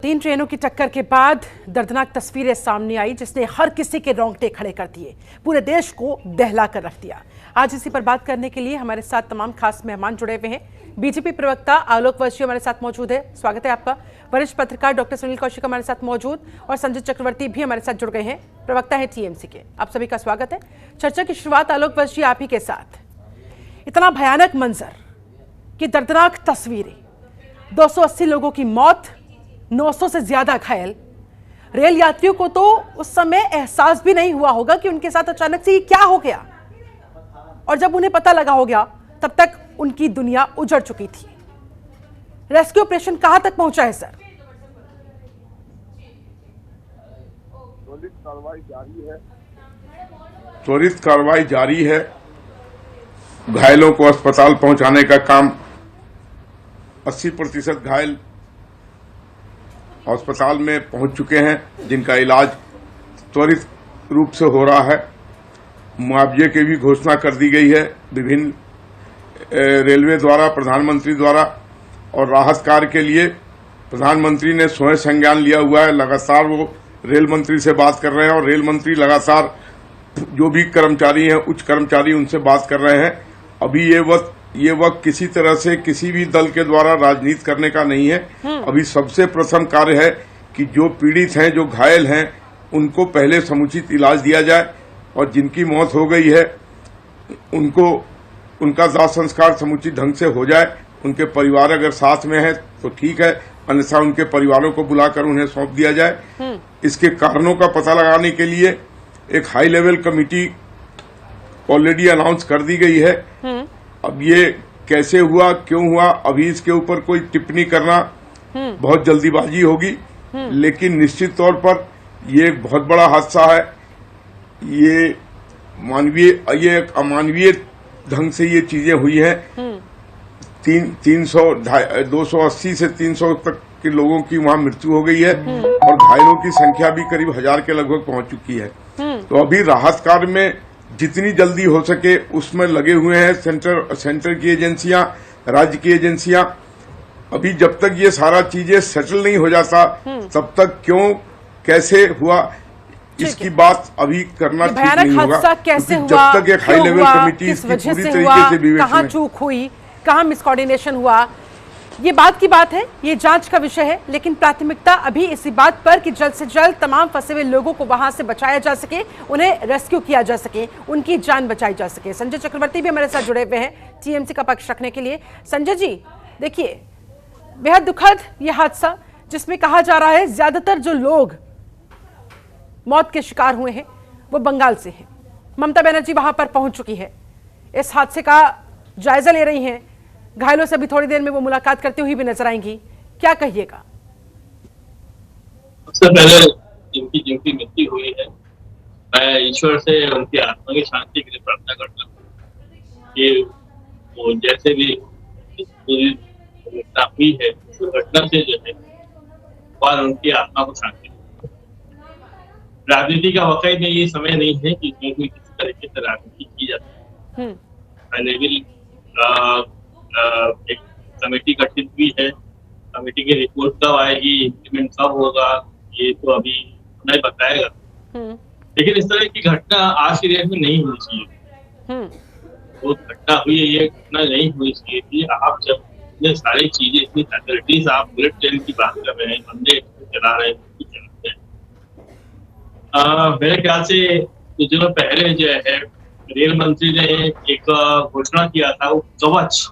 तीन ट्रेनों की टक्कर के बाद दर्दनाक तस्वीरें सामने आई जिसने हर किसी के रोंगटे खड़े कर दिए, पूरे देश को दहला कर रख दिया। आज इसी पर बात करने के लिए हमारे साथ तमाम खास मेहमान जुड़े हुए हैं। बीजेपी प्रवक्ता आलोक वर्षी हमारे साथ मौजूद है, स्वागत है आपका। वरिष्ठ पत्रकार डॉक्टर सुनील कौशिक हमारे साथ मौजूद और संजय चक्रवर्ती भी हमारे साथ जुड़ गए हैं, प्रवक्ता है टीएमसी के। आप सभी का स्वागत है। चर्चा की शुरुआत आलोक वर्षी आप ही के साथ। इतना भयानक मंजर कि दर्दनाक तस्वीरें, 280 लोगों की मौत, 900 से ज्यादा घायल। रेल यात्रियों को तो उस समय एहसास भी नहीं हुआ होगा कि उनके साथ अचानक से ये क्या हो गया, और जब उन्हें पता लगा हो गया तब तक उनकी दुनिया उजड़ चुकी थी। रेस्क्यू ऑपरेशन कहां तक पहुंचा है सर? त्वरित कार्रवाई जारी है। घायलों को अस्पताल पहुंचाने का काम 80% घायल अस्पताल में पहुंच चुके हैं, जिनका इलाज त्वरित रूप से हो रहा है। मुआवजे की भी घोषणा कर दी गई है विभिन्न रेलवे द्वारा, प्रधानमंत्री द्वारा, और राहत कार्य के लिए प्रधानमंत्री ने स्वयं संज्ञान लिया हुआ है। लगातार वो रेल मंत्री से बात कर रहे हैं और रेल मंत्री लगातार जो भी कर्मचारी हैं, उच्च कर्मचारी, उनसे बात कर रहे हैं। अभी ये वक्त किसी तरह से किसी भी दल के द्वारा राजनीति करने का नहीं है। अभी सबसे प्रथम कार्य है कि जो पीड़ित हैं, जो घायल हैं, उनको पहले समुचित इलाज दिया जाए, और जिनकी मौत हो गई है उनका दाह संस्कार समुचित ढंग से हो जाए। उनके परिवार अगर साथ में है तो ठीक है, अन्यथा उनके परिवारों को बुलाकर उन्हें सौंप दिया जाए। इसके कारणों का पता लगाने के लिए एक high level committee already announce कर दी गई है। अब ये कैसे हुआ, क्यों हुआ, अभी इसके ऊपर कोई टिप्पणी करना बहुत जल्दीबाजी होगी, लेकिन निश्चित तौर पर ये एक बहुत बड़ा हादसा है। ये अमानवीय ढंग से ये चीजें हुई हैं। 280 से 300 तक के लोगों की वहां मृत्यु हो गई है, और घायलों की संख्या भी करीब 1000 के लगभग पहुंच चुकी है। तो अभी राहत कार्य में जितनी जल्दी हो सके उसमें लगे हुए हैं सेंटर की एजेंसियां, राज्य की एजेंसियां। अभी जब तक ये सारा चीजें सेटल नहीं हो जाता तब तक क्यों, कैसे हुआ, इसकी बात अभी करना ठीक नहीं होगा। कैसे हुआ, जब तक एक हाई लेवल कमेटी इसकी पूरी तरीके से विवेचना, कहां चूक हुई, कहां मिसकोऑर्डिनेशन हुआ, ये बात की बात है, ये जांच का विषय है। लेकिन प्राथमिकता अभी इसी बात पर कि जल्द से जल्द तमाम फंसे हुए लोगों को वहां से बचाया जा सके, उन्हें रेस्क्यू किया जा सके, उनकी जान बचाई जा सके। संजय चक्रवर्ती भी हमारे साथ जुड़े हुए हैं टीएमसी का पक्ष रखने के लिए। संजय जी, देखिए, बेहद दुखद ये हादसा, जिसमें कहा जा रहा है ज्यादातर जो लोग मौत के शिकार हुए हैं वो बंगाल से हैं। ममता बनर्जी वहां पर पहुंच चुकी है, इस हादसे का जायजा ले रही हैं। घायलों से भी थोड़ी देर में वो मुलाकात करती हुई भी नजर आएंगी, क्या कहिएगा? सबसे पहले जिनकी मृत्यु हुई है, मैं ईश्वर से उनकी आत्मा की शांति के लिए प्रार्थना करता हूँ कि वो जैसे भी घटना हुई है, उस घटना से जो है और उनकी आत्मा को शांति। राजनीति का वाकई में ये समय नहीं है कि इसमें कोई किसी तरीके से राजनीति की जाती है। पहले भी एक कमेटी गठित हुई है, कमेटी की रिपोर्ट कब आएगी, इम्प्लीमेंट कब होगा, ये तो अभी नहीं बताएगा। लेकिन इस तरह की घटना आज की डेट में नहीं होनी चाहिए। वो घटना हुई है, ये घटना नहीं होनी चाहिए थी। आप जब इतने सारी चीजें, इतनी फैसिलिटीज, आप बुलेट ट्रेन की बात कर रहे हैं, वंदे चला रहे हैं, मेरे ख्याल से कुछ दिनों पहले जो है रेल मंत्री ने एक घोषणा किया था, वो कवच,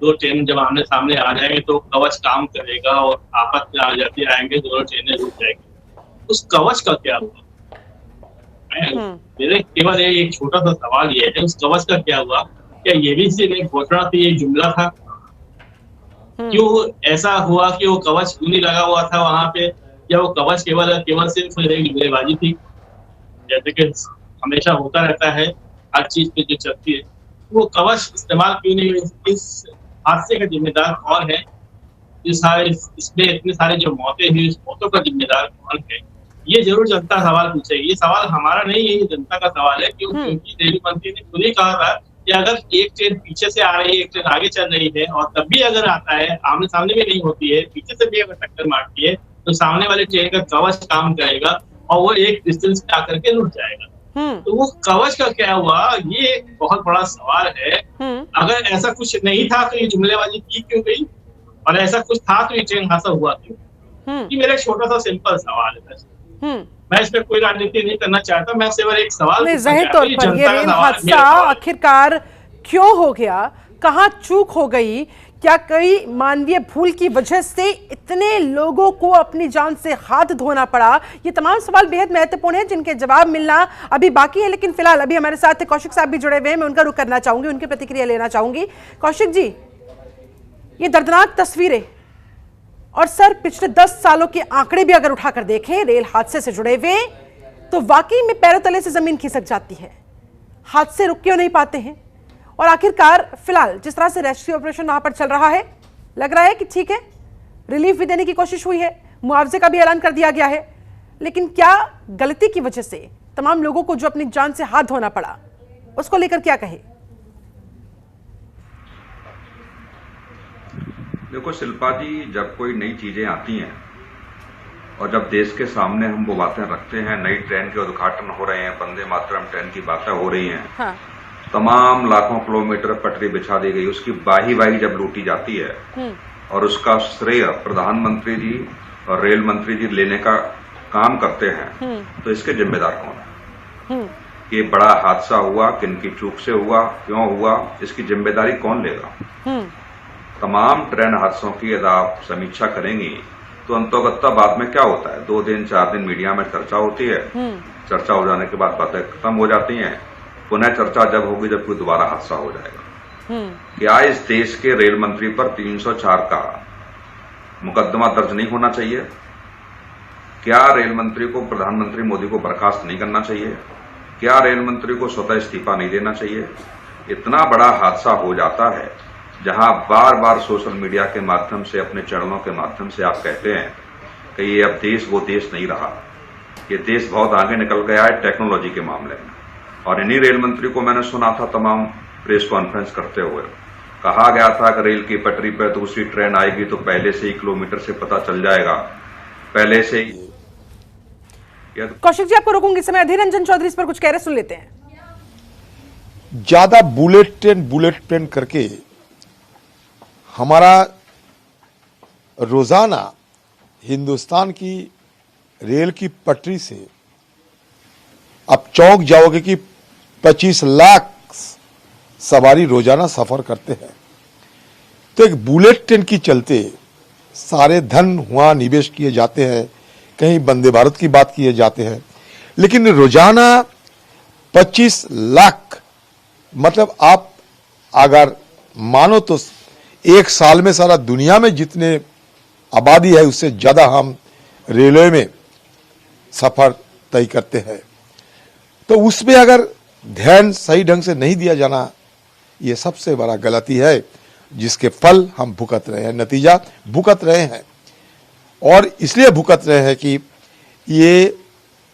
दो ट्रेन जब आमने सामने आ जाएंगे तो कवच काम करेगा और आपस में आ जाते आएंगे, दोनों ट्रेनें रुक जाएंगी। उस कवच का क्या हुआ? मेरे केवल एक छोटा सा सवाल ये है, उस कवच का क्या हुआ? क्या ये भी सिर्फ एक घोषणा थी, एक जुमला था? क्यों ऐसा हुआ कि वो कवच क्यों नहीं लगा हुआ था वहां पे, या वो कवच केवल सिर्फ एक जुमलेबाजी थी, जैसे कि हमेशा होता रहता है हर चीज पे जो चलती है? वो कवच इस्तेमाल क्यों नहीं हुई? इस हादसे का जिम्मेदार कौन है? इसमें इतने सारे जो मौतें हुई, इस मौतों का जिम्मेदार कौन है? ये जरूर जनता सवाल पूछेगी। ये सवाल हमारा नहीं है, ये जनता का सवाल है। क्योंकि रेल मंत्री ने खुद ही कहा था कि अगर एक ट्रेन पीछे से आ रही है, एक ट्रेन आगे चल रही है और तब भी अगर आता है, आमने सामने भी नहीं होती है, पीछे से भी अगर टक्कर मारती है, तो सामने वाले ट्रेन का कवच काम करेगा और वो एक डिस्टेंस पे आकर के रुक जाएगा। तो वो कवच का क्या हुआ, ये एक बहुत बड़ा सवाल है। अगर ऐसा कुछ नहीं था तो ये जुमलेबाजी की क्यों गई, और ऐसा कुछ था तो ये ट्रेन हादसा हुआ क्यों? ये मेरा एक छोटा सा सिंपल सवाल है वैसे। मैं इसमें कोई राजनीति नहीं करना चाहता, मैं सिर्फ एक सवाल नहीं, जाहिर तौर पर ये रेल हादसा आखिरकार क्यों हो गया, कहाँ चूक हो गई, क्या कई मानवीय भूल की वजह से इतने लोगों को अपनी जान से हाथ धोना पड़ा, ये तमाम सवाल बेहद महत्वपूर्ण हैं जिनके जवाब मिलना अभी बाकी है। लेकिन फिलहाल अभी हमारे साथ कौशिक साहब भी जुड़े हुए हैं, मैं उनका रुख करना चाहूंगी, उनकी प्रतिक्रिया लेना चाहूंगी। कौशिक जी, ये दर्दनाक तस्वीरें और सर पिछले 10 सालों के आंकड़े भी अगर उठाकर देखें रेल हादसे से जुड़े हुए, तो वाकई में पैरों तले से जमीन खिसक जाती है। हादसे रुक क्यों नहीं पाते हैं? और आखिरकार फिलहाल जिस तरह से रेस्क्यू ऑपरेशन वहां पर चल रहा है, लग रहा है कि ठीक है, रिलीफ भी देने की कोशिश हुई है, मुआवजे का भी ऐलान कर दिया गया है, लेकिन क्या गलती की वजह से तमाम लोगों को जो अपनी जान से हाथ धोना पड़ा, उसको लेकर क्या कहे? देखो शिल्पा जी, जब कोई नई चीजें आती हैं और जब देश के सामने हम वो बातें रखते हैं, नई ट्रेन के उद्घाटन हो रहे हैं, वंदे मातरम ट्रेन की बातें हो रही हैं, हाँ। तमाम लाखों किलोमीटर पटरी बिछा दी गई, उसकी बाही जब लूटी जाती है और उसका श्रेय प्रधानमंत्री जी और रेल मंत्री जी लेने का काम करते हैं, तो इसके जिम्मेदार कौन है? ये बड़ा हादसा हुआ, किनकी चूक से हुआ, क्यों हुआ, इसकी जिम्मेदारी कौन लेगा? तमाम ट्रेन हादसों की यदि आप समीक्षा करेंगी तो अंतोगत्ता बाद में क्या होता है, 2 दिन 4 दिन मीडिया में चर्चा होती है, चर्चा हो जाने के बाद बातें खत्म हो जाती हैं, पुनः चर्चा जब होगी जब कोई दोबारा हादसा हो जाएगा। क्या इस देश के रेल मंत्री पर 304 का मुकदमा दर्ज नहीं होना चाहिए? क्या रेल मंत्री को प्रधानमंत्री मोदी को बर्खास्त नहीं करना चाहिए? क्या रेल मंत्री को स्वतः इस्तीफा नहीं देना चाहिए? इतना बड़ा हादसा हो जाता है जहां बार बार सोशल मीडिया के माध्यम से, अपने चैनलों के माध्यम से आप कहते हैं कि ये अब देश वो देश नहीं रहा, ये देश बहुत आगे निकल गया है टेक्नोलॉजी के मामले में। और इन्हीं रेल मंत्री को मैंने सुना था तमाम प्रेस कॉन्फ्रेंस करते हुए, कहा गया था कि रेल की पटरी पर दूसरी ट्रेन आएगी तो पहले से ही किलोमीटर से पता चल जाएगा, पहले से ही। कौशिक जी, आपको रोकूंगी, समय अधीर रंजन चौधरी इस पर कुछ कह रहे, सुन लेते हैं। ज्यादा बुलेट ट्रेन करके हमारा रोजाना हिंदुस्तान की रेल की पटरी से अब चौंक जाओगे कि 25 लाख सवारी रोजाना सफर करते हैं। तो एक बुलेट ट्रेन की चलते सारे धन वहां निवेश किए जाते हैं, कहीं वंदे भारत की बात किए जाते हैं, लेकिन रोजाना 25 लाख, मतलब आप अगर मानो तो एक साल में सारा दुनिया में जितने आबादी है उससे ज्यादा हम रेलवे में सफर तय करते हैं। तो उसमें अगर ध्यान सही ढंग से नहीं दिया जाना, ये सबसे बड़ा गलती है जिसके फल हम भुगत रहे हैं, नतीजा भुगत रहे हैं। और इसलिए भुगत रहे हैं कि ये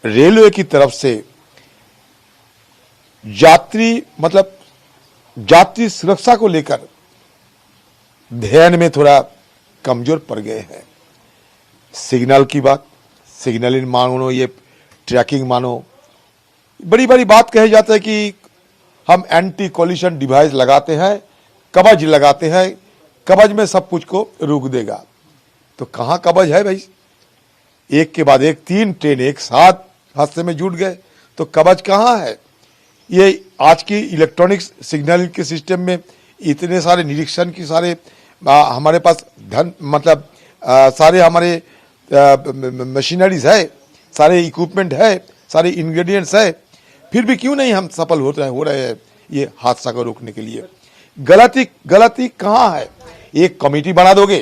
रेलवे की तरफ से यात्री सुरक्षा को लेकर ध्यान में थोड़ा कमजोर पड़ गए हैं। सिग्नल की बात, सिग्नलिंग मानो, ये ट्रैकिंग मानो, बड़ी बड़ी बात कही जाता है कि हम एंटी कोलिशन डिवाइस लगाते हैं, कवच लगाते हैं, कवच में सब कुछ को रोक देगा। तो कहां कवच है भाई? एक के बाद एक 3 ट्रेन एक साथ हादसे में जुट गए, तो कवच कहां है? ये आज की इलेक्ट्रॉनिक्स सिग्नलिंग के सिस्टम में इतने सारे निरीक्षण की सारे हमारे पास धन, मतलब सारे हमारे मशीनरीज है, सारे इक्विपमेंट है, सारे इंग्रेडिएंट्स है, फिर भी क्यों नहीं हम सफल हो रहे हैं ये हादसा को रोकने के लिए? गलती कहां है? एक कमेटी बना दोगे।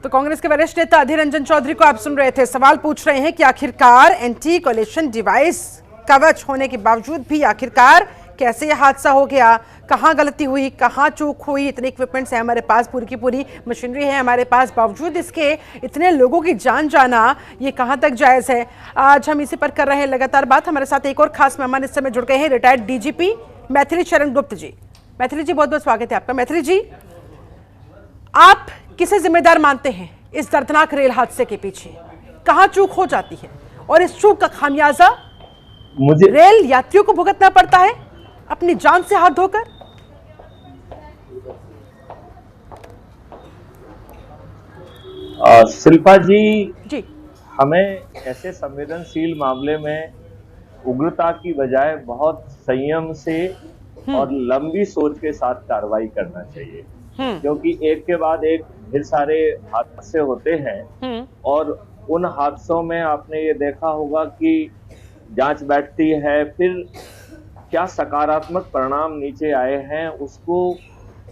तो कांग्रेस के वरिष्ठ नेता अधीर रंजन चौधरी को आप सुन रहे थे, सवाल पूछ रहे हैं कि आखिरकार एंटी कोलिशन डिवाइस कवच होने के बावजूद भी आखिरकार कैसे ये हादसा हो गया, कहाँ गलती हुई, कहाँ चूक हुई। इतने इक्विपमेंट्स हैं हमारे पास, पूरी की पूरी मशीनरी है हमारे पास, बावजूद इसके इतने लोगों की जान जाना ये कहाँ तक जायज़ है। आज हम इसी पर कर रहे हैं लगातार बात। हमारे साथ एक और खास मेहमान इस समय जुड़ गए हैं, रिटायर्ड डीजीपी मैथिली शरण गुप्त जी। मैथिली जी, बहुत बहुत स्वागत है आपका। मैथिली जी, आप किसे जिम्मेदार मानते हैं इस दर्दनाक रेल हादसे के पीछे? कहाँ चूक हो जाती है और इस चूक का खामियाजा मुझे रेल यात्रियों को भुगतना पड़ता है अपनी जान से हाथ धोकर? शिल्पा जी, जी, हमें ऐसे संवेदनशील मामले में उग्रता की बजाय बहुत संयम से और लंबी सोच के साथ कार्रवाई करना चाहिए, क्योंकि एक के बाद एक ढेर सारे हादसे होते हैं और उन हादसों में आपने ये देखा होगा कि जांच बैठती है, फिर क्या सकारात्मक परिणाम नीचे आए हैं उसको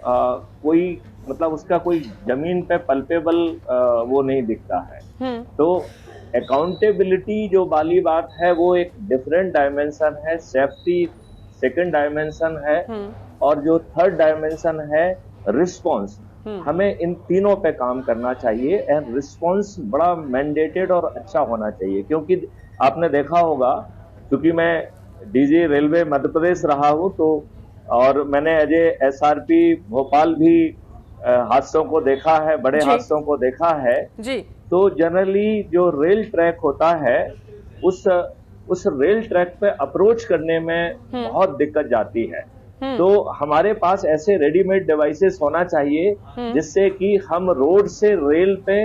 कोई मतलब उसका कोई जमीन पे पल्पेबल वो नहीं दिखता है। तो अकाउंटेबिलिटी जो वाली बात है वो एक डिफरेंट डायमेंशन है, सेफ्टी सेकंड डायमेंशन है, और जो थर्ड डायमेंशन है रिस्पॉन्स। हमें इन तीनों पे काम करना चाहिए एंड रिस्पॉन्स बड़ा मैंडेटेड और अच्छा होना चाहिए, क्योंकि आपने देखा होगा, क्योंकि मैं डीजी रेलवे मध्य प्रदेश रहा हूँ तो और मैंने एज एसआरपी भोपाल भी हादसों को देखा है, बड़े हादसों को देखा है जी। तो जनरली जो रेल ट्रैक होता है उस रेल ट्रैक पे अप्रोच करने में बहुत दिक्कत जाती है। तो हमारे पास ऐसे रेडीमेड डिवाइसेस होना चाहिए जिससे कि हम रोड से रेल पे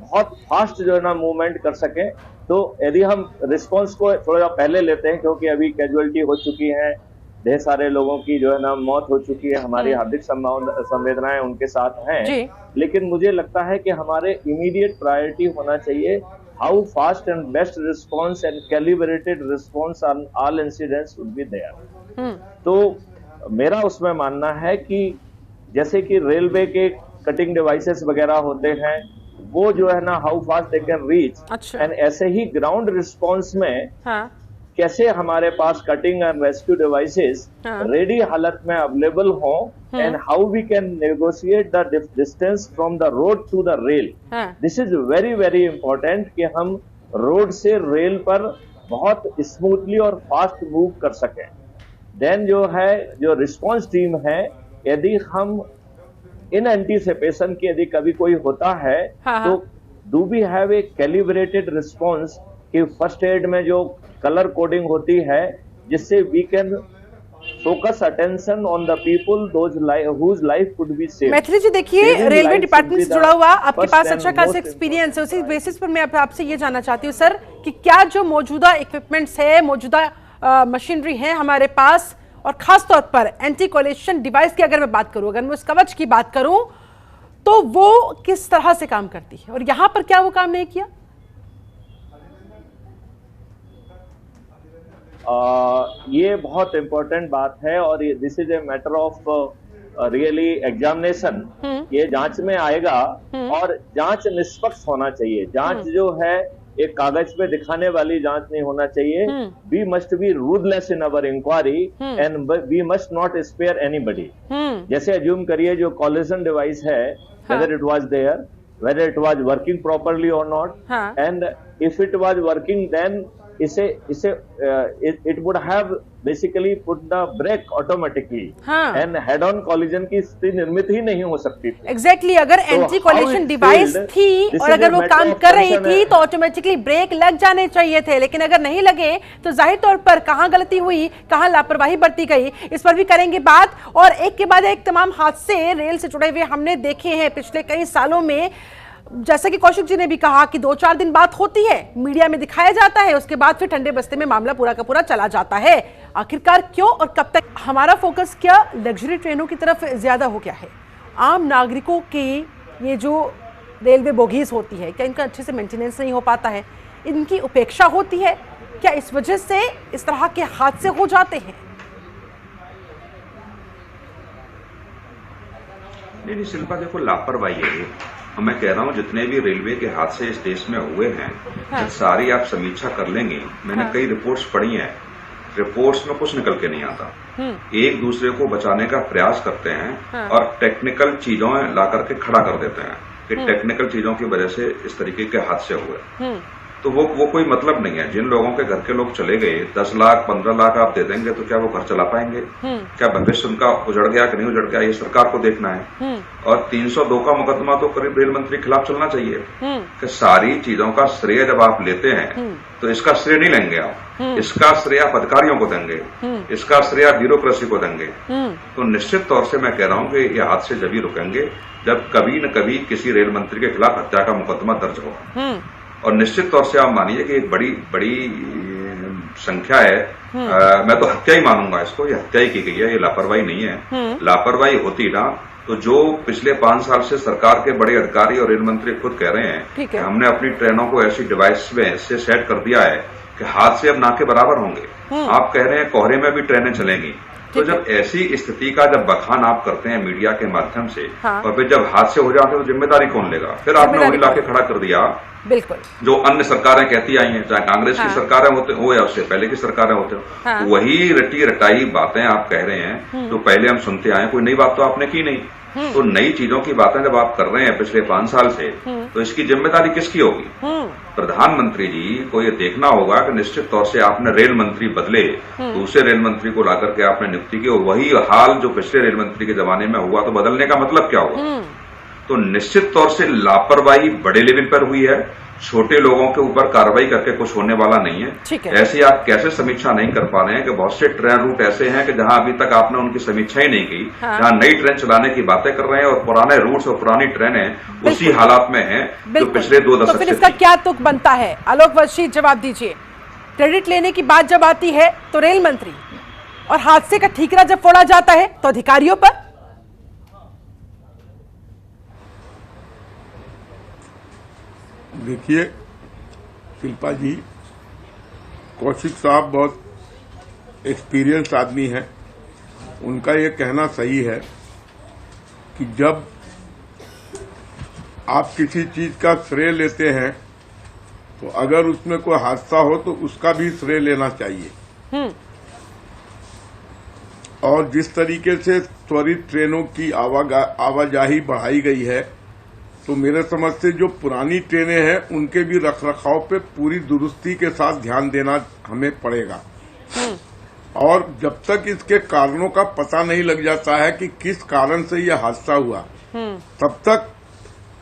बहुत फास्ट जो है ना मूवमेंट कर सकें। तो यदि हम रिस्पांस को थोड़ा पहले लेते हैं, क्योंकि अभी कैजुअलिटी हो चुकी है, ढेर सारे लोगों की जो है ना मौत हो चुकी है, हमारी हार्दिक संवेदनाएं उनके साथ हैं, लेकिन मुझे लगता है कि हमारे इमीडिएट प्रायोरिटी होना चाहिए how fast and best response and calibrated response on all incidents would be there. तो मेरा उसमें मानना है कि जैसे कि रेलवे के कटिंग डिवाइसेस वगैरह होते हैं, वो जो है ना how fast they can reach, and ऐसे ही ग्राउंड रिस्पांस में कैसे हमारे पास cutting and rescue devices ready हालत में अवेलेबल हो, and how we can negotiate the distance from the road to the rail. This is very very important कि हम रोड से रेल पर बहुत स्मूथली और फास्ट मूव कर सकें। देन जो रिस्पांस टीम है, यदि हम इन एंटीसिपेशन की यदि कभी कोई होता है तो do we have a calibrated response कि फर्स्ट एड में जो कलर कोडिंग होती है जिससे we can focus attention on the people whose life could be saved। Maithili ji, देखिए रेलवे डिपार्टमेंट से जुड़ा हुआ आपके पास अच्छा खासा एक्सपीरियंस है, उसी बेसिस पर मैं आपसे ये जानना चाहती हूँ सर कि क्या जो मौजूदा इक्विपमेंट्स है, मौजूदा मशीनरी है हमारे पास, और खास तौर पर एंटी कोलिशन डिवाइस की अगर मैं बात करूं, अगर मैं उस कवच की बात करूं, तो वो किस तरह से काम करती है और यहां पर क्या वो काम नहीं किया? ये बहुत इंपॉर्टेंट बात है और this is a matter of really examination. ये जांच में आएगा और जांच निष्पक्ष होना चाहिए। जांच जो है एक कागज पे दिखाने वाली जांच नहीं होना चाहिए। We must be ruthless in our inquiry and we must not spare anybody. जैसे अज्यूम करिए जो कोलिजन डिवाइस है, whether it was there, whether it was working properly और not, and if it was working then it would have basically put the brake automatically, and head on collision की स्थिति निर्मित ही नहीं हो सकती थी। Exactly, अगर एंटी कोलिशन डिवाइस थी और अगर वो काम कर रही थी तो ऑटोमेटिकली ब्रेक लग जाने चाहिए थे, लेकिन अगर नहीं लगे तो जाहिर तौर पर कहां गलती हुई, कहां लापरवाही बरती गई, इस पर भी करेंगे बात। और एक के बाद एक तमाम हादसे रेल से जुड़े हुए हमने देखे हैं पिछले कई सालों में। जैसा कि कौशिक जी ने भी कहा कि 2-4 दिन बात होती है, मीडिया में दिखाया जाता है, उसके बाद फिर ठंडे बस्ते में मामला पूरा का पूरा चला जाता है। आखिरकार क्यों और कब तक? हमारा फोकस क्या लग्जरी ट्रेनों की तरफ ज्यादा हो गया है? आम नागरिकों की ये जो रेलवे बोगीज होती है, क्या इनका अच्छे से मेंटेनेंस नहीं हो पाता है? इनकी उपेक्षा होती है क्या? इस वजह से इस तरह के हादसे हो जाते हैं? नहीं शिल्पा, देखो लापरवाही है। मैं कह रहा हूँ जितने भी रेलवे के हादसे इस देश में हुए हैं, जब सारी आप समीक्षा कर लेंगे, मैंने कई रिपोर्ट्स पढ़ी हैं, रिपोर्ट्स में कुछ निकल के नहीं आता। एक दूसरे को बचाने का प्रयास करते हैं और टेक्निकल चीजों ला करके खड़ा कर देते हैं कि टेक्निकल चीजों की वजह से इस तरीके के हादसे हुए। तो वो कोई मतलब नहीं है। जिन लोगों के घर के लोग चले गए, 10 लाख 15 लाख आप दे देंगे तो क्या वो घर चला पाएंगे? क्या भविष्य उनका उजड़ गया कि नहीं उजड़ गया, ये सरकार को देखना है। और 302 का मुकदमा तो करीब रेल मंत्री के खिलाफ चलना चाहिए कि सारी चीजों का श्रेय जब आप लेते हैं तो इसका श्रेय नहीं लेंगे आप, इसका श्रेय आप अधिकारियों को देंगे, इसका श्रेय आप ब्यूरोक्रेसी को देंगे। तो निश्चित तौर से मैं कह रहा हूं कि ये हादसे जब ही रुकेंगे जब कभी न कभी किसी रेल मंत्री के खिलाफ हत्या का मुकदमा दर्ज हो। और निश्चित तौर से आप मानिए कि एक बड़ी संख्या है। मैं तो हत्या ही मानूंगा इसको, ये हत्या ही की गई है, ये लापरवाही नहीं है। लापरवाही होती ना तो जो पिछले 5 साल से सरकार के बड़े अधिकारी और रेल मंत्री खुद कह रहे हैं कि हमने अपनी ट्रेनों को ऐसी डिवाइस में से सेट कर दिया है कि हादसे अब ना के बराबर होंगे। आप कह रहे हैं कोहरे में भी ट्रेनें चलेंगी। तो जब ऐसी स्थिति का जब बखान आप करते हैं मीडिया के माध्यम से और फिर जब हादसे हो जाते हैं तो जिम्मेदारी कौन लेगा? फिर आपने वही लाके खड़ा कर दिया बिल्कुल जो अन्य सरकारें कहती आई हैं, चाहे कांग्रेस की सरकारें होते हो या उससे पहले की सरकारें होते हो। वही रटी रटाई बातें आप कह रहे हैं जो पहले हम सुनते आए, कोई नई बात तो आपने की नहीं। तो नई चीजों की बातें जब आप कर रहे हैं पिछले 5 साल से तो इसकी जिम्मेदारी किसकी होगी? प्रधानमंत्री जी को ये देखना होगा कि निश्चित तौर से आपने रेल मंत्री बदले, दूसरे रेल मंत्री को लाकर के आपने नियुक्ति की, वही हाल जो पिछले रेल मंत्री के जमाने में हुआ, तो बदलने का मतलब क्या हुआ? तो निश्चित तौर से लापरवाही बड़े लेवल पर हुई है। छोटे लोगों के ऊपर कार्रवाई करके कुछ होने वाला नहीं है। ऐसे आप कैसे समीक्षा नहीं कर पा रहे हैं कि बहुत से ट्रेन रूट ऐसे हैं कि जहां अभी तक आपने उनकी समीक्षा ही नहीं की, जहां नई ट्रेन चलाने की बातें कर रहे हैं और पुराने रूट्स और पुरानी ट्रेनें उसी हालात में हैं जो पिछले 2 दशक से। तो फिर इसका क्या तुक बनता है? आलोक वर्षी जवाब दीजिए। क्रेडिट लेने की बात जब आती है तो रेल मंत्री, और हादसे का ठीकरा जब फोड़ा जाता है तो अधिकारियों पर। देखिए शिल्पा जी, कौशिक साहब बहुत एक्सपीरियंस आदमी हैं। उनका ये कहना सही है कि जब आप किसी चीज का श्रेय लेते हैं तो अगर उसमें कोई हादसा हो तो उसका भी श्रेय लेना चाहिए। और जिस तरीके से त्वरित ट्रेनों की आवाजाही बढ़ाई गई है तो मेरे समझ से जो पुरानी ट्रेनें हैं उनके भी रखरखाव पे पूरी दुरुस्ती के साथ ध्यान देना हमें पड़ेगा। और जब तक इसके कारणों का पता नहीं लग जाता है कि किस कारण से यह हादसा हुआ, तब तक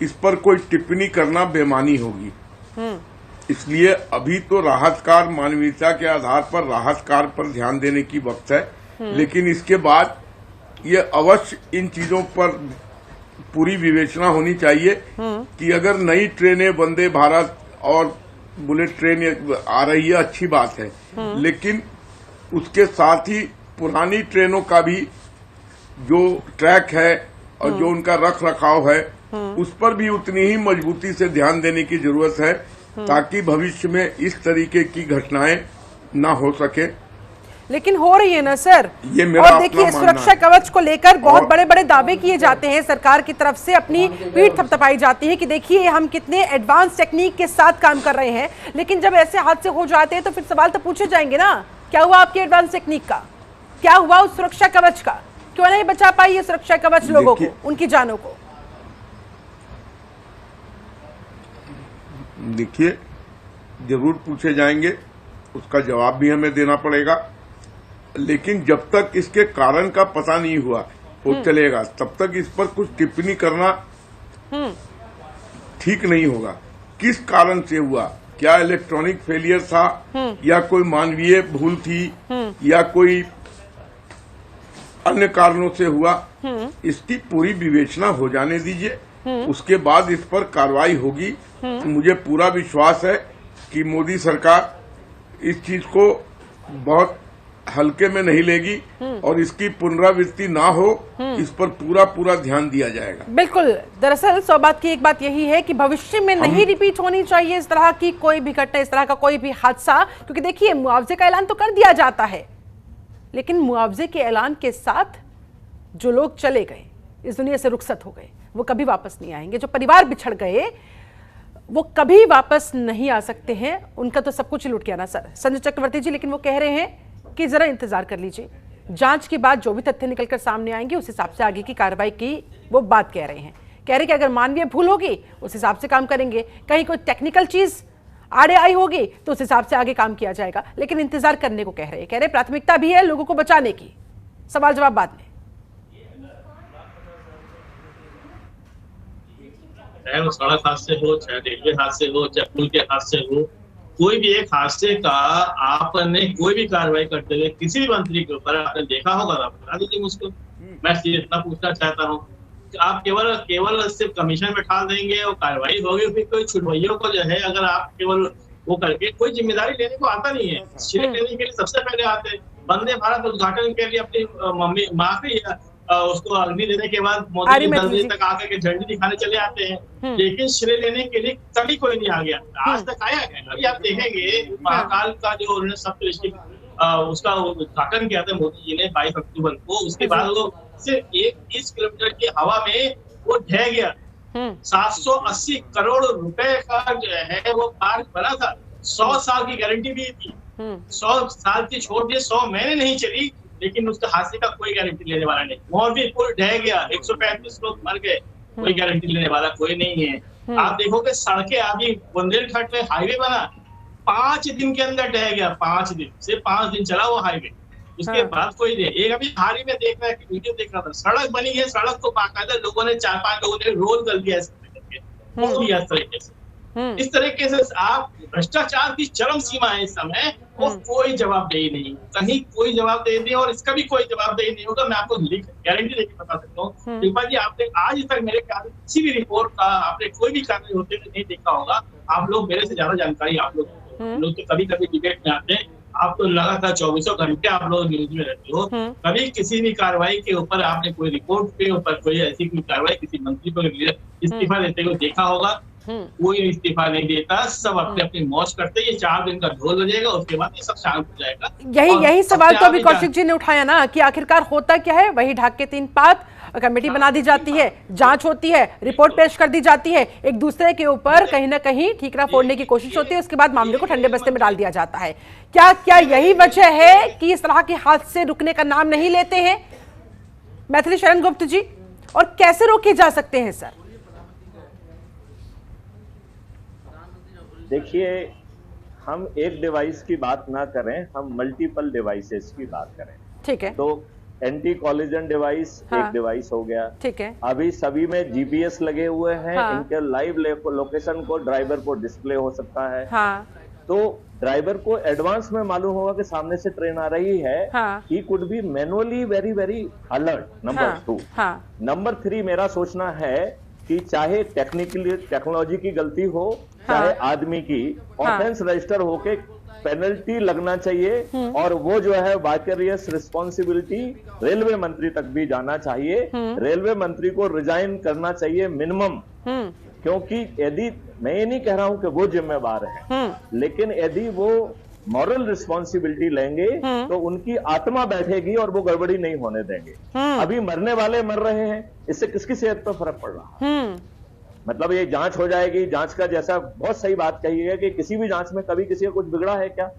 इस पर कोई टिप्पणी करना बेमानी होगी। इसलिए अभी तो राहत कार्य, मानवीयता के आधार पर राहत कार्य पर ध्यान देने की वक्त है। लेकिन इसके बाद ये अवश्य इन चीजों पर पूरी विवेचना होनी चाहिए कि अगर नई ट्रेनें, वंदे भारत और बुलेट ट्रेन आ रही है, अच्छी बात है, लेकिन उसके साथ ही पुरानी ट्रेनों का भी जो ट्रैक है और जो उनका रख रखाव है उस पर भी उतनी ही मजबूती से ध्यान देने की जरूरत है ताकि भविष्य में इस तरीके की घटनाएं न हो सके। लेकिन हो रही है ना सर। ये मेरा और देखिए, सुरक्षा कवच को लेकर बहुत बड़े बड़े दावे किए जाते हैं, सरकार की तरफ से अपनी पीठ थपथपाई जाती है कि देखिए हम कितने एडवांस टेक्निक के साथ काम कर रहे हैं। लेकिन जब ऐसे हादसे हो जाते हैं तो फिर सवाल तो पूछे जाएंगे ना, क्या हुआ आपकी एडवांस टेक्निक का? क्या हुआ उस सुरक्षा कवच का? क्यों नहीं बचा पाई ये सुरक्षा कवच लोगों को, उनकी जानों को? देखिए, जरूर पूछे जाएंगे, उसका जवाब भी हमें देना पड़ेगा। लेकिन जब तक इसके कारण का पता नहीं हुआ वो चलेगा, तब तक इस पर कुछ टिप्पणी करना ठीक नहीं होगा। किस कारण से हुआ, क्या इलेक्ट्रॉनिक फेलियर था या कोई मानवीय भूल थी या कोई अन्य कारणों से हुआ, इसकी पूरी विवेचना हो जाने दीजिए। उसके बाद इस पर कार्रवाई होगी। तो मुझे पूरा विश्वास है कि मोदी सरकार इस चीज को बहुत हल्के में नहीं लेगी और इसकी पुनरावृत्ति ना हो, इस पर पूरा ध्यान दिया जाएगा। बिल्कुल। दरअसल 100 बात की एक बात यही है कि भविष्य में नहीं रिपीट होनी चाहिए इस तरह की कोई भी घटना, इस तरह का कोई भी हादसा। क्योंकि देखिए, मुआवजे का ऐलान तो कर दिया जाता है, लेकिन मुआवजे के ऐलान के साथ जो लोग चले गए, इस दुनिया से रुखसत हो गए, वो कभी वापस नहीं आएंगे। जो परिवार बिछड़ गए वो कभी वापस नहीं आ सकते हैं, उनका तो सब कुछ लुट गया ना सर। संजय चक्रवर्ती जी, लेकिन वो कह रहे हैं कि जरा इंतजार कर लीजिए, जांच के बाद जो भी तथ्य निकलकर सामने आएंगे उस हिसाब से आगे की कार्रवाई की वो बात कह रहे हैं। कह रहे कि अगर मानवीय भूल होगी उस हिसाब से काम करेंगे, कहीं कोई टेक्निकल चीज आड़े आई होगी तो उस हिसाब से आगे काम किया जाएगा, लेकिन इंतजार करने को कह रहे प्राथमिकता भी है लोगों को बचाने की। सवाल जवाब बाद में। चाहे वो सड़क हादसे हो, चाहे रेलवे हादसे हो, चाहे पुल के हादसे हो, कोई भी एक हादसे का आपने कोई भी कार्रवाई करते हुए किसी भी मंत्री के ऊपर आपने देखा होगा तो आप बता दीजिए मुझको। मैं इतना पूछना चाहता हूँ, आप केवल सिर्फ कमीशन में ठाल देंगे और कार्रवाई होगी, फिर कोई छुड़वैयों को जो है अगर आप केवल वो करके कोई जिम्मेदारी लेने को आता नहीं है। श्रेय लेने के लिए सबसे पहले आते हैं। वंदे भारत उद्घाटन के लिए अपनी मम्मी माँ के उसको अग्नि देने के बाद मोदी जी 10 बजे तक आकर के झंडी दिखाने चले आते हैं, लेकिन श्रेय लेने के लिए कभी कोई नहीं आ गया, आज तक आया है। अभी आप देखेंगे महाकाल का जो उन्होंने सप्तऋषि उसका उद्घाटन किया था मोदी जी ने 22 अक्टूबर को, उसके बाद वो सिर्फ 20 किलोमीटर की हवा में वो ढह गया। 780 करोड़ रुपए का जो है वो पार्क बना था, 100 साल की गारंटी भी थी। 100 साल की छोड़ दिए, 100 महीने नहीं चली, लेकिन उसके हादसे का कोई गारंटी लेने वाला नहीं। वहां भी पुल ढह गया, 135 लोग मर गए, कोई गारंटी लेने वाला कोई नहीं है। आप देखोगे सड़कें, अभी बुंदेलखंड में हाईवे बना 5 दिन के अंदर ढह गया, 5 दिन, सिर्फ 5 दिन चला वो हाईवे, उसके बाद कोई नहीं। एक अभी हाल ही में देख रहा है कि वीडियो देख रहा था, सड़क बनी है, सड़क को बाकायदा लोगों ने 4-5 लोगों ने रोल कर दिया इस तरीके से। इस तरीके से आप भ्रष्टाचार की चरम सीमा है इस समय, और कोई जवाबदेही नहीं, कहीं कोई जवाबदेही नहीं, और इसका भी कोई जवाबदेही नहीं होगा। मैं आपको गारंटी देकर बता सकता हूँ शिल्पा जी, आपने आज तक मेरे ख्याल से किसी भी रिपोर्ट का आपने कोई भी कार्य होते हुए नहीं देखा होगा। आप लोग मेरे से ज्यादा जानकारी आप लोग तो कभी कभी डिबेट में आते हैं, आप तो लगातार 24 घंटे आप लोग न्यूज में रहते हो, कभी किसी भी कार्रवाई के ऊपर आपने कोई रिपोर्ट के ऊपर कोई ऐसी कोई कार्रवाई किसी मंत्री को इस्तीफा देते हुए देखा होगा? कोई इस्तीफा नहीं देता, सब अपने अपनी मौज करते। ये 4 दिन का ढोल बजेगा, उसके बाद ये सब शांत हो जाएगा। यही सवाल तो अभी कौशिक जी ने उठाया ना कि आखिरकार होता क्या है। वही ढाक के 3 पात, कमेटी बना दी जाती है, जांच होती है, रिपोर्ट पेश कर दी जाती है, एक दूसरे के ऊपर कहीं ना कहीं ठीकरा फोड़ने की कोशिश होती है, उसके बाद मामले को ठंडे बस्ते में डाल दिया जाता है। क्या यही वजह है कि इस तरह के हादसे रुकने का नाम नहीं लेते हैं मैथिली शरण गुप्त जी, और कैसे रोके जा सकते हैं सर? देखिए, हम एक डिवाइस की बात ना करें, हम मल्टीपल डिवाइसेस की बात करें। ठीक है। तो एंटी कॉलिजन डिवाइस एक डिवाइस हो गया। ठीक है। अभी सभी में जीपीएस लगे हुए हैं, इनके लाइव लोकेशन को ड्राइवर को डिस्प्ले हो सकता है। तो ड्राइवर को एडवांस में मालूम होगा कि सामने से ट्रेन आ रही है। He could be manually very very alert. Number 2। Number 3 मेरा सोचना है कि चाहे टेक्नोलॉजी की गलती हो, चाहे आदमी की, ऑफेंस रजिस्टर होके पेनल्टी लगना चाहिए, और वो जो है वाइकेरियस रिस्पॉन्सिबिलिटी रेलवे मंत्री तक भी जाना चाहिए। रेलवे मंत्री को रिजाइन करना चाहिए मिनिमम, क्योंकि यदि मैं ये नहीं कह रहा हूं कि वो जिम्मेवार है, लेकिन यदि वो मॉरल रिस्पॉन्सिबिलिटी लेंगे तो उनकी आत्मा बैठेगी और वो गड़बड़ी नहीं होने देंगे। अभी मरने वाले मर रहे हैं, इससे किसकी सेहत पर फर्क पड़ रहा है? मतलब ये जांच हो जाएगी, जांच का जैसा बहुत सही बात कही है कि किसी भी जांच में कभी किसी का कुछ बिगड़ा है क्या?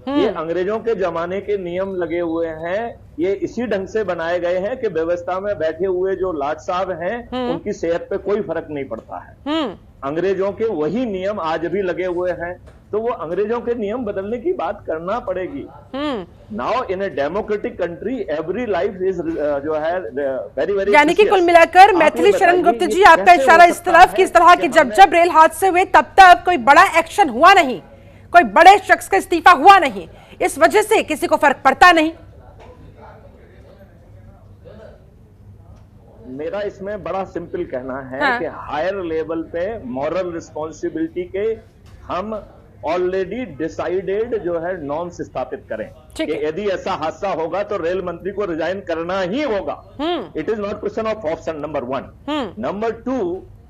ये अंग्रेजों के जमाने के नियम लगे हुए हैं, ये इसी ढंग से बनाए गए हैं कि व्यवस्था में बैठे हुए जो लाट साहब हैं उनकी सेहत पे कोई फर्क नहीं पड़ता है। अंग्रेजों के वही नियम आज भी लगे हुए हैं, तो वो अंग्रेजों के नियम बदलने की बात करना पड़ेगी। Now in a democratic country every life is जो है वेरी वेरी, यानी कि कुल मिलाकर मैथिली शरण गुप्त जी, आपका इशारा इस तरफ कि इस तरह की जब जब रेल हादसे हुए तब तक कोई बड़ा एक्शन हुआ नहीं, कोई बड़े शख्स का इस्तीफा हुआ नहीं, इस वजह से किसी को फर्क पड़ता नहीं। मेरा इसमें बड़ा सिंपल कहना है कि हायर लेवल पे मॉरल रिस्पॉन्सिबिलिटी के हम ऑलरेडी डिसाइडेड जो है नॉर्म्स स्थापित करें कि यदि ऐसा हादसा होगा तो रेल मंत्री को रिजाइन करना ही होगा। It is not question of option number 1। Number 2,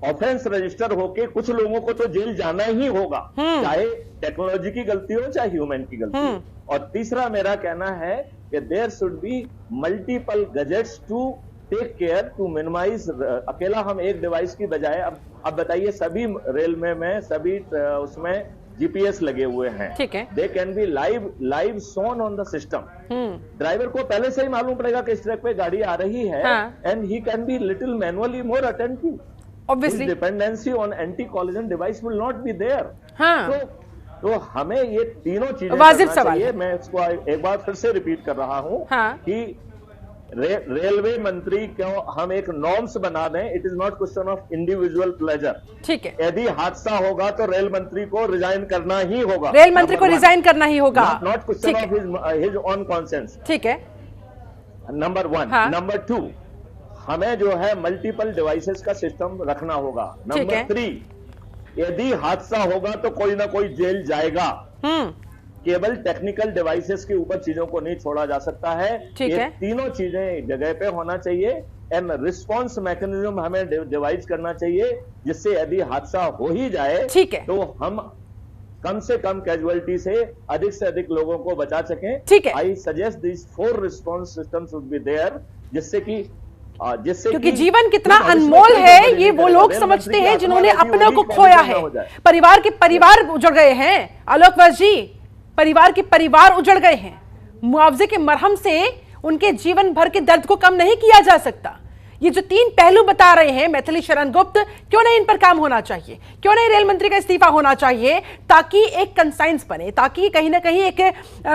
offence register होके कुछ लोगों को तो जेल जाना ही होगा, चाहे टेक्नोलॉजी की गलती हो चाहे ह्यूमन की गलती हो। और तीसरा मेरा कहना है कि there should be multiple gadgets to take care to minimize. अकेला हम एक डिवाइस की बजाय अब बताइए सभी रेलवे में सभी उसमें जीपीएस लगे हुए हैं, ठीक है। They can be live shown on the system. Driver को पहले से ही मालूम पड़ेगा कि इस ट्रैक पे गाड़ी आ रही है, and he can be little manually more attentive. Obviously dependency on anti collision device will not be there. हाँ। तो हमें ये तीनों चीजें वाजिब करना सवाल चाहिए। है। मैं इसको एक बार फिर से रिपीट कर रहा हूं कि रेलवे मंत्री क्यों हम एक नॉर्म्स बना दें। It is not question of individual pleasure. ठीक है, यदि हादसा होगा तो रेल मंत्री को रिजाइन करना ही होगा। रेल मंत्री को रिजाइन करना ही होगा। Not question of his on conscience. ठीक है, नंबर 1। नंबर 2, हमें जो है मल्टीपल डिवाइसेस का सिस्टम रखना होगा। नंबर 3, यदि हादसा होगा तो कोई ना कोई जेल जाएगा। केवल टेक्निकल डिवाइसेस के ऊपर चीजों को नहीं छोड़ा जा सकता है। ये तीनों चीजें जगह पे होना चाहिए, एंड रिस्पॉन्स मैकेनिज्म हमें डिवाइस करना चाहिए, जिससे यदि हादसा हो ही जाए तो हम कम से कम कैजुअलिटी से अधिक लोगों को बचा सकें। I suggest this 4 response systems would be there, जिससे क्योंकि जीवन कितना अनमोल है ये वो लोग समझते हैं जिन्होंने अपनों को खोया है। परिवार उजड़ गए हैं आलोक वर्ष जी, परिवार के परिवार उजड़ गए हैं। मुआवजे के मरहम से उनके जीवन भर के दर्द को कम नहीं किया जा सकता। ये जो 3 पहलू बता रहे हैं मैथिली शरण गुप्त, क्यों नहीं इन पर काम होना चाहिए? क्यों नहीं रेल मंत्री का इस्तीफा होना चाहिए, ताकि एक कंसाइंस बने, ताकि कहीं ना कहीं एक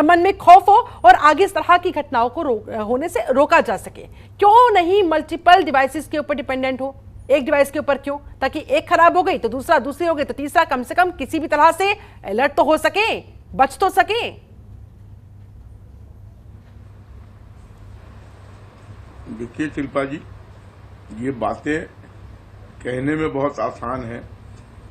मन में खौफ हो और आगे इस तरह की घटनाओं को होने से रोका जा सके? क्यों नहीं मल्टीपल डिवाइसेस के ऊपर डिपेंडेंट हो? एक डिवाइस के ऊपर क्यों? ताकि एक खराब हो गई तो दूसरी हो गई तो तीसरा, कम से कम किसी भी तरह से अलर्ट तो हो सके, बच तो सके। देखिए शिल्पा जी, ये बातें कहने में बहुत आसान है,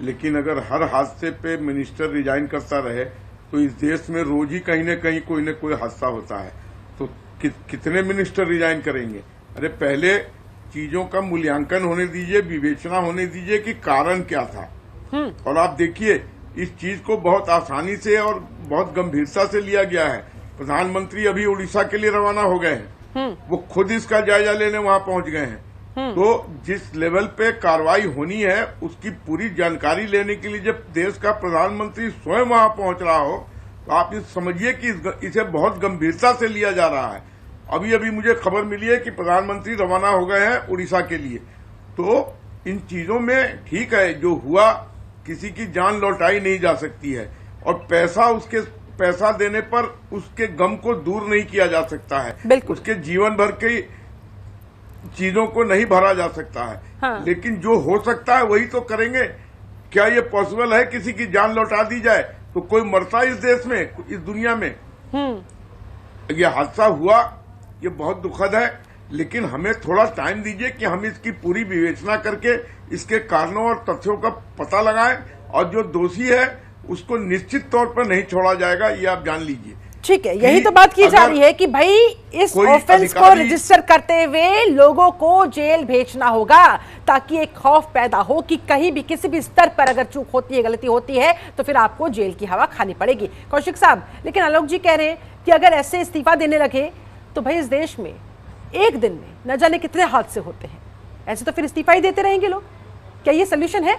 लेकिन अगर हर हादसे पे मिनिस्टर रिजाइन करता रहे तो इस देश में रोज ही कहीं न कोई हादसा होता है। तो कितने मिनिस्टर रिजाइन करेंगे? अरे पहले चीजों का मूल्यांकन होने दीजिए, विवेचना होने दीजिए कि कारण क्या था। और आप देखिए इस चीज को बहुत आसानी से और बहुत गंभीरता से लिया गया है। प्रधानमंत्री अभी उड़ीसा के लिए रवाना हो गए हैं, वो खुद इसका जायजा लेने वहां पहुंच गए हैं। तो जिस लेवल पे कार्रवाई होनी है उसकी पूरी जानकारी लेने के लिए जब देश का प्रधानमंत्री स्वयं वहां पहुंच रहा हो, तो आप समझिए कि इसे बहुत गंभीरता से लिया जा रहा है। अभी मुझे खबर मिली है कि प्रधानमंत्री रवाना हो गए हैं उड़ीसा के लिए। तो इन चीजों में ठीक है, जो हुआ किसी की जान लौटाई नहीं जा सकती है, और पैसा देने पर उसके गम को दूर नहीं किया जा सकता है, उसके जीवन भर की चीजों को नहीं भरा जा सकता है। हाँ। लेकिन जो हो सकता है वही तो करेंगे। क्या ये पॉसिबल है किसी की जान लौटा दी जाए? तो कोई मरता इस देश में, इस दुनिया में? ये हादसा हुआ, ये बहुत दुखद है, लेकिन हमें थोड़ा टाइम दीजिए कि हम इसकी पूरी विवेचना करके इसके कारणों और तथ्यों का पता लगाएं, और जो दोषी है उसको निश्चित तौर पर नहीं छोड़ा जाएगा, ये आप जान लीजिए। ठीक है, यही तो बात की जा रही है कि भाई इस ऑफेंस को रजिस्टर करते हुए लोगों को जेल भेजना होगा, ताकि एक खौफ पैदा हो कि कहीं भी किसी भी स्तर पर अगर चूक होती है, गलती होती है, तो फिर आपको जेल की हवा खानी पड़ेगी। कौशिक साहब, लेकिन आलोक जी कह रहे हैं कि अगर ऐसे इस्तीफा देने लगे तो भाई इस देश में एक दिन में न जाने कितने हादसे होते हैं। ऐसे तो फिर इस्तीफा ही देते रहेंगे लोग। क्या ये सोल्यूशन है?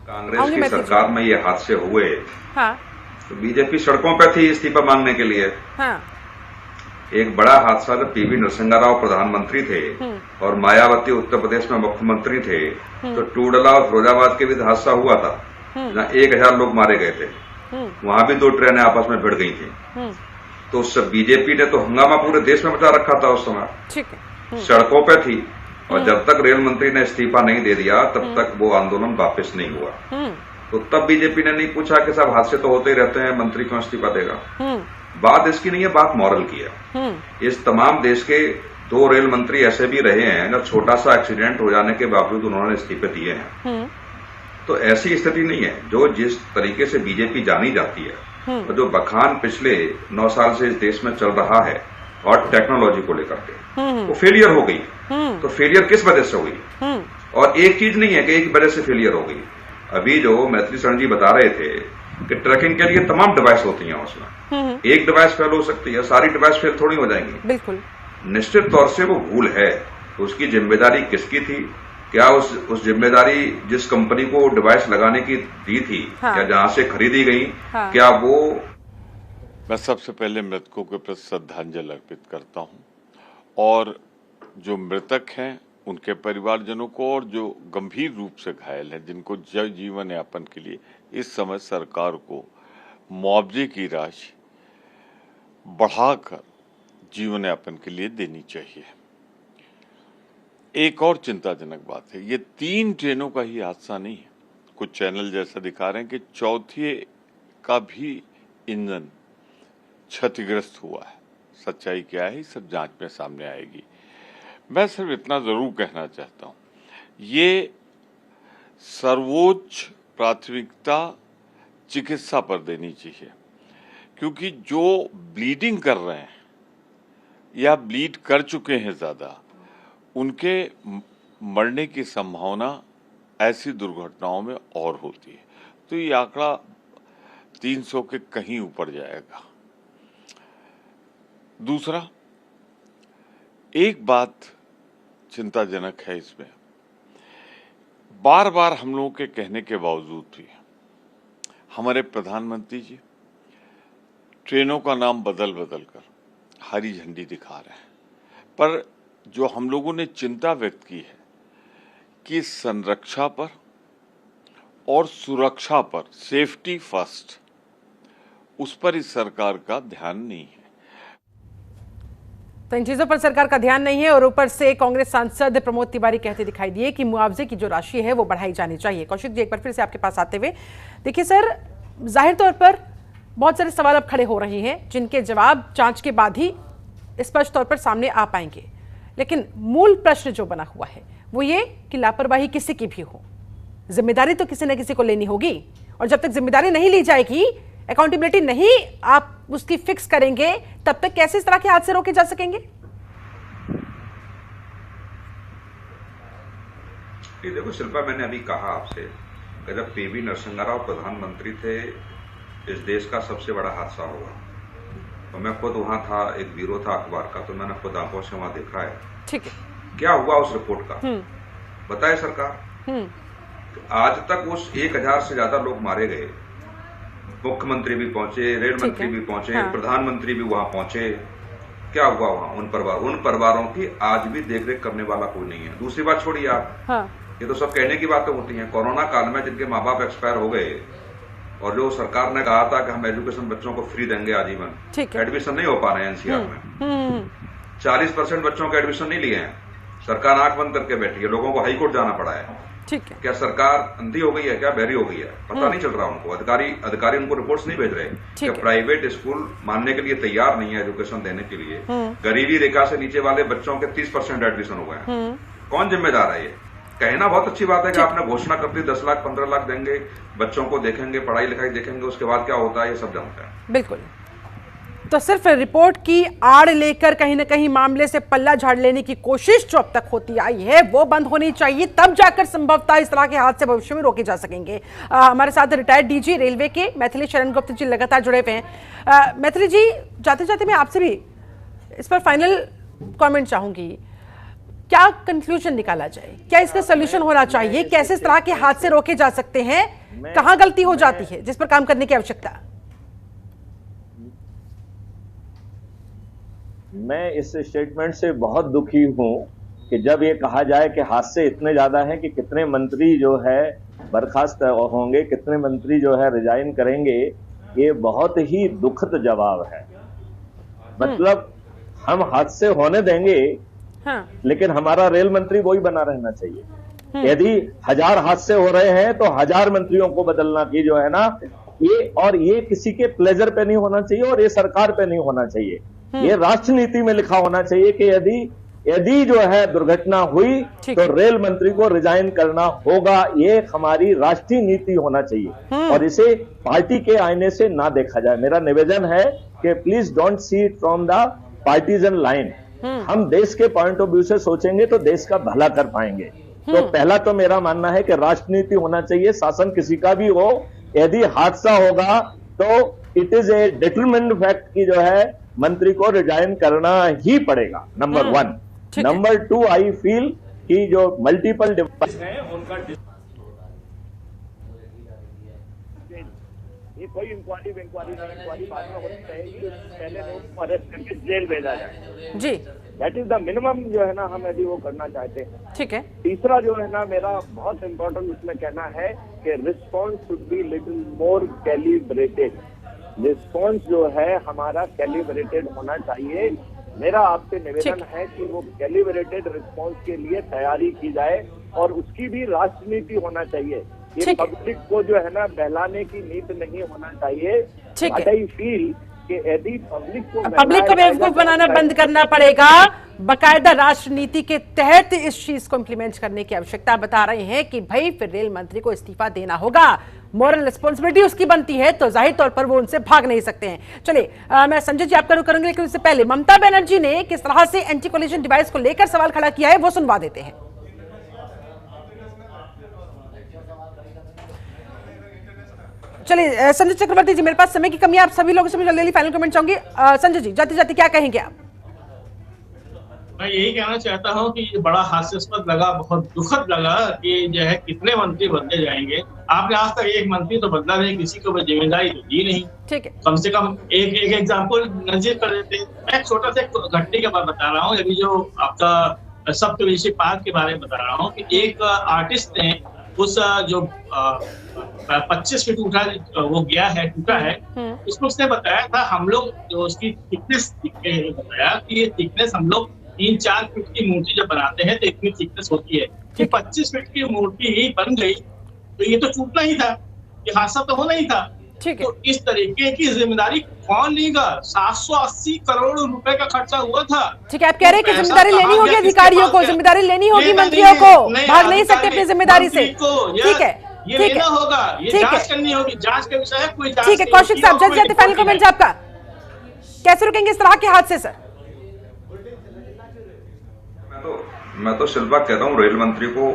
कांग्रेस की सरकार में ये हादसे हुए, हाँ, तो बीजेपी सड़कों पर थी इस्तीफा मांगने के लिए। हाँ। एक बड़ा हादसा जब पीवी नरसिंह राव प्रधानमंत्री थे और मायावती उत्तर प्रदेश में मुख्यमंत्री थे, तो टूडला और फिरोजाबाद के बीच हादसा हुआ था, जहाँ 1000 लोग मारे गए थे। वहां भी 2 ट्रेनें आपस में भिड़ गई थी। तो उस बीजेपी ने तो हंगामा पूरे देश में मचा रखा था उस समय, सड़कों पे थी, और जब तक रेल मंत्री ने इस्तीफा नहीं दे दिया तब तक वो आंदोलन वापस नहीं हुआ। तो तब बीजेपी ने नहीं पूछा कि सब हादसे तो होते ही रहते हैं, मंत्री क्यों इस्तीफा देगा। बात इसकी नहीं है, बात मॉरल की है। इस तमाम देश के 2 रेल मंत्री ऐसे भी रहे हैं जब छोटा सा एक्सीडेंट हो जाने के बावजूद उन्होंने इस्तीफे दिए हैं। तो ऐसी स्थिति नहीं है। जो जिस तरीके से बीजेपी जानी जाती है और जो बखान पिछले 9 साल से इस देश में चल रहा है और टेक्नोलॉजी को लेकर के, वो फेलियर हो गई। तो फेलियर किस वजह से हुई? और एक चीज नहीं है कि एक वजह से फेलियर हो गई। अभी जो मैथिली शरण जी बता रहे थे कि ट्रैकिंग के लिए तमाम डिवाइस होती हैं उसमें, एक डिवाइस फेल हो सकती है, सारी डिवाइस फेल थोड़ी हो जाएंगी। बिल्कुल, निश्चित तौर से वो भूल है। तो उसकी जिम्मेदारी किसकी थी? क्या उस जिम्मेदारी जिस कंपनी को डिवाइस लगाने की दी थी, हाँ। या जहां से खरीदी गई, हाँ। क्या वो। मैं सबसे पहले मृतकों के प्रति श्रद्धांजलि अर्पित करता हूं और जो मृतक हैं उनके परिवारजनों को और जो गंभीर रूप से घायल हैं, जिनको जीवन यापन के लिए इस समय सरकार को मुआवजे की राशि बढ़ाकर जीवन यापन के लिए देनी चाहिए। एक और चिंताजनक बात है, ये 3 ट्रेनों का ही हादसा नहीं है। कुछ चैनल जैसा दिखा रहे हैं कि चौथी का भी इंजन क्षतिग्रस्त हुआ है। सच्चाई क्या है, सब जांच में सामने आएगी। मैं सिर्फ इतना जरूर कहना चाहता हूं, ये सर्वोच्च प्राथमिकता चिकित्सा पर देनी चाहिए, क्योंकि जो ब्लीडिंग कर रहे हैं या ब्लीड कर चुके हैं ज्यादा, उनके मरने की संभावना ऐसी दुर्घटनाओं में और होती है। तो ये आंकड़ा 300 के कहीं ऊपर जाएगा। दूसरा, एक बात चिंताजनक है इसमें, बार बार हम लोगों के कहने के बावजूद भी हमारे प्रधानमंत्री जी ट्रेनों का नाम बदल कर हरी झंडी दिखा रहे हैं, पर जो हम लोगों ने चिंता व्यक्त की है कि संरक्षा पर और सुरक्षा पर, सेफ्टी फर्स्ट, उस पर इस सरकार का ध्यान नहीं है। तो इन चीजों पर सरकार का ध्यान नहीं है और ऊपर से कांग्रेस सांसद प्रमोद तिवारी कहते दिखाई दिए कि मुआवजे की जो राशि है वो बढ़ाई जानी चाहिए। कौशिक जी, एक बार फिर से आपके पास आते हुए, देखिए सर, जाहिर तौर पर बहुत सारे सवाल अब खड़े हो रहे हैं जिनके जवाब जांच के बाद ही स्पष्ट तौर पर सामने आ पाएंगे, लेकिन मूल प्रश्न जो बना हुआ है वो ये कि लापरवाही किसी की भी हो, जिम्मेदारी तो किसी न किसी को लेनी होगी, और जब तक जिम्मेदारी नहीं ली जाएगी, अकाउंटेबिलिटी नहीं आप उसकी फिक्स करेंगे, तब तक कैसे इस तरह के हादसे रोके जा सकेंगे? देखो शिल्पा, मैंने अभी कहा आपसे कि जब पीवी नरसिम्हा राव प्रधानमंत्री थे, इस देश का सबसे बड़ा हादसा हुआ, तो मैं खुद वहां था, एक ब्यूरो था अखबार का, तो मैंने खुद आंखों से वहां देखा है। ठीक है, क्या हुआ उस रिपोर्ट का बताए सरकार। आज तक उस 1000 से ज्यादा लोग मारे गए, मुख्यमंत्री भी पहुंचे, रेल मंत्री भी पहुंचे, हाँ। प्रधानमंत्री भी वहां पहुंचे। क्या हुआ वहां उन परिवारों की आज भी देखरेख करने वाला कोई नहीं है। दूसरी बात छोड़िए आप, हाँ। ये तो सब कहने की बातें होती हैं। कोरोना काल में जिनके माँ बाप एक्सपायर हो गए और जो सरकार ने कहा था कि हम एजुकेशन बच्चों को फ्री देंगे आजीवन, एडमिशन नहीं हो पा रहे हैं एनसीआर में। 40% बच्चों के एडमिशन नहीं लिए हैं। सरकार आंख बंद करके बैठी है, लोगों को हाईकोर्ट जाना पड़ा है। ठीक है, क्या सरकार अंधी हो गई है, क्या बहरी हो गई है, पता नहीं चल रहा उनको। अधिकारी उनको रिपोर्ट्स नहीं भेज रहे। क्या प्राइवेट स्कूल मानने के लिए तैयार नहीं है एजुकेशन देने के लिए। गरीबी रेखा से नीचे वाले बच्चों के 30% एडमिशन हो गए हैं। कौन जिम्मेदार है ये? कहना बहुत अच्छी बात है कि आपने घोषणा कर दी 10 लाख 15 लाख देंगे, बच्चों को देखेंगे, पढ़ाई लिखाई देखेंगे, उसके बाद क्या होता है ये सब जानते हैं। बिल्कुल। तो सिर्फ रिपोर्ट की आड़ लेकर कहीं ना कहीं मामले से पल्ला झाड़ लेने की कोशिश जो अब तक होती आई है वो बंद होनी चाहिए, तब जाकर संभवतः इस तरह के हादसे भविष्य में रोके जा सकेंगे। हमारे साथ रिटायर्ड डीजी रेलवे के मैथिली शरण गुप्ता जी लगातार जुड़े हुए हैं। मैथिली जी, जाते जाते मैं आपसे भी इस पर फाइनल कमेंट चाहूंगी, क्या कंक्लूजन निकाला जाए, क्या इसका सोल्यूशन होना चाहिए, कैसे इस तरह के हादसे रोके जा सकते हैं, कहां गलती हो जाती है जिस पर काम करने की आवश्यकता? मैं इस स्टेटमेंट से बहुत दुखी हूं कि जब ये कहा जाए कि हादसे इतने ज्यादा हैं कि कितने मंत्री जो है बर्खास्त होंगे, कितने मंत्री जो है रिजाइन करेंगे, ये बहुत ही दुखद जवाब है। मतलब हम हादसे होने देंगे, हाँ। लेकिन हमारा रेल मंत्री वही बना रहना चाहिए। यदि 1000 हादसे हो रहे हैं तो 1000 मंत्रियों को बदलना की जो है ना, ये किसी के प्लेजर पे नहीं होना चाहिए और ये सरकार पे नहीं होना चाहिए। ये राष्ट्रनीति में लिखा होना चाहिए कि यदि जो है दुर्घटना हुई तो रेल मंत्री को रिजाइन करना होगा। ये हमारी राष्ट्रीय नीति होना चाहिए और इसे पार्टी के आईने से ना देखा जाए। मेरा निवेदन है कि please don't see it from the partisan line. हम देश के पॉइंट ऑफ व्यू से सोचेंगे तो देश का भला कर पाएंगे। तो पहला तो मेरा मानना है कि राष्ट्रनीति होना चाहिए, शासन किसी का भी हो, यदि हादसा होगा तो it is a determined fact की जो है मंत्री को रिजाइन करना ही पड़ेगा, नंबर 1। नंबर 2, आई फील कि जो मल्टीपल डिवाइस हैं उनका ये कोई इंक्वायरी बाद में होनी रहेगी, पहले लोगों को अरेस्ट करके जेल भेजा जाए जी। दैट इज द मिनिमम जो है ना हम यदि वो करना चाहते हैं। ठीक है। तीसरा जो है ना मेरा बहुत इम्पोर्टेंट उसमें कहना है कि response should be little more calibrated. Response जो है हमारा कैलिब्रेटेड होना चाहिए। मेरा आपसे निवेदन है कि वो कैलिब्रेटेड रिस्पॉन्स के लिए तैयारी की जाए और उसकी भी राजनीति होना चाहिए। ये पब्लिक को जो है ना बहलाने की नीति नहीं होना चाहिए। बट आई फील कि यदि पब्लिक को बेवकूफ बनाना बंद करना पड़ेगा, बकायदा राजनीति के तहत इस चीज को इम्प्लीमेंट करने की आवश्यकता बता रहे हैं कि भाई फिर रेल मंत्री को इस्तीफा देना होगा, मॉरल रिस्पॉन्सिबिलिटी उसकी बनती है, तो जाहिर तौर पर वो उनसे भाग नहीं सकते हैं। चलिए मैं संजय जी आपका रुख करूंगी, लेकिन उससे पहले ममता बनर्जी ने किस तरह से एंटी कोलिजन डिवाइस को लेकर सवाल खड़ा किया है वो सुनवा देते हैं। चलिए संजय चक्रवर्ती जी, मेरे पास समय की कमी है, आप सभी लोगों से मैं जल्दी फाइनल कमेंट चाहूंगी। संजय जी जाते जाते क्या कहेंगे आप? मैं यही कहना चाहता हूं कि ये बड़ा हास्यास्पद लगा, बहुत दुखद लगा कि जो है कितने मंत्री बदले जाएंगे। आपने आज तक एक मंत्री तो बदला नहीं, किसी को जिम्मेदारी तो दी नहीं। ठीक है, कम से कम एक एग्जाम्पल नजर कर देते। मैं छोटा सा घटने के बाद बता रहा हूँ, अभी जो आपका सप्तऋषि पार्क के बारे में बता रहा हूँ कि एक आर्टिस्ट ने उस जो 25 फीट वो गया है, टूटा है, उसको उसने बताया था हम लोग जो उसकी थिकनेस बताया कि ये थिकनेस हम लोग 3-4 फीट की मूर्ति जब बनाते हैं तो इतनी थिकनेस होती है कि 25 फीट की मूर्ति ही बन गई तो ये तो टूटना ही था, ये हादसा तो होना ही था। ठीक है। तो इस तरीके की जिम्मेदारी कौन लेगा? 780 करोड़ रुपए का खर्चा हुआ था। ठीक है, आप कह रहे हैं कि जिम्मेदारी लेनी होगी अधिकारियों को, जिम्मेदारी लेनी होगी मंत्रियों को, भाग नहीं सकते अपनी जिम्मेदारी से। ठीक है, ये लेना होगा, ये जांच करनी होगी, जांच का विषय है, कोई जांच। ठीक है, कौशिक साहब जल्दी जाते फाइनल कमेंट आपका, कैसे रुकेंगे इस तरह के हादसे सर? मैं तो शिल्पा कहता हूँ रेल मंत्री को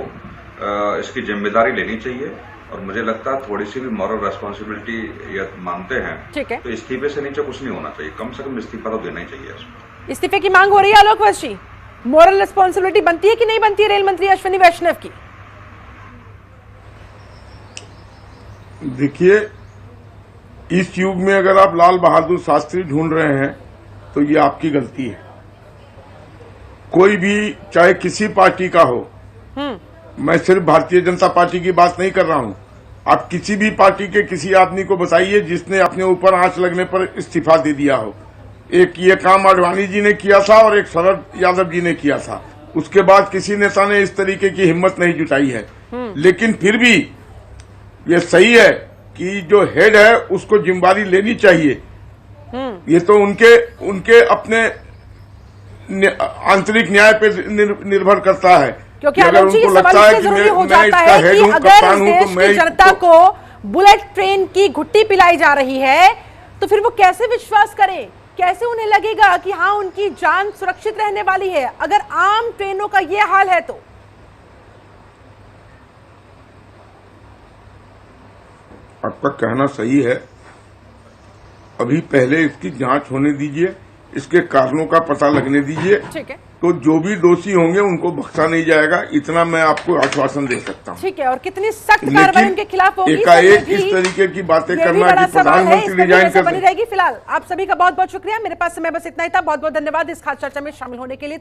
इसकी जिम्मेदारी लेनी चाहिए और मुझे लगता है थोड़ी सी भी मॉरल रेस्पॉन्सिबिलिटी मानते हैं। ठीक है, तो इस्तीफे से नीचे कुछ नहीं होना चाहिए, कम से कम इस्तीफा तो देना ही चाहिए। इस्तीफे की मांग हो रही है आलोक वर्ष जी, मॉरल रिस्पॉन्सिबिलिटी बनती है कि नहीं बनती है रेल मंत्री अश्विनी वैष्णव की? देखिए, इस युग में अगर आप लाल बहादुर शास्त्री ढूंढ रहे हैं तो ये आपकी गलती है। कोई भी चाहे किसी पार्टी का हो, मैं सिर्फ भारतीय जनता पार्टी की बात नहीं कर रहा हूं, आप किसी भी पार्टी के किसी आदमी को बताइए जिसने अपने ऊपर आंच लगने पर इस्तीफा दे दिया हो। एक ये काम आडवाणी जी ने किया था और एक शरद यादव जी ने किया था, उसके बाद किसी नेता ने इस तरीके की हिम्मत नहीं जुटाई है। लेकिन फिर भी ये सही है कि जो हेड है उसको जिम्मेदारी लेनी चाहिए। ये तो उनके अपने आंतरिक न्याय पे निर्भर करता है, क्योंकि अगर उनको लगता है कि जरूरी हो जाता है कि अगर देश की जनता को बुलेट ट्रेन की घुट्टी पिलाई जा रही है तो फिर वो कैसे विश्वास करें, कैसे उन्हें लगेगा कि हाँ उनकी जान सुरक्षित रहने वाली है अगर आम ट्रेनों का ये हाल है तो? आपका कहना सही है, अभी पहले इसकी जांच होने दीजिए, इसके कारणों का पता लगने दीजिए। ठीक है, तो जो भी दोषी होंगे उनको बख्शा नहीं जाएगा, इतना मैं आपको आश्वासन दे सकता हूँ। ठीक है, और कितनी सख्त कार्रवाई उनके खिलाफ होगी एकाएक इस तरीके की बातें करना कि प्रधानमंत्री रिजाइन कर बनी रहेगी। फिलहाल आप सभी का बहुत बहुत शुक्रिया, मेरे पास समय बस इतना ही था। बहुत बहुत धन्यवाद इस खास चर्चा में शामिल होने के लिए।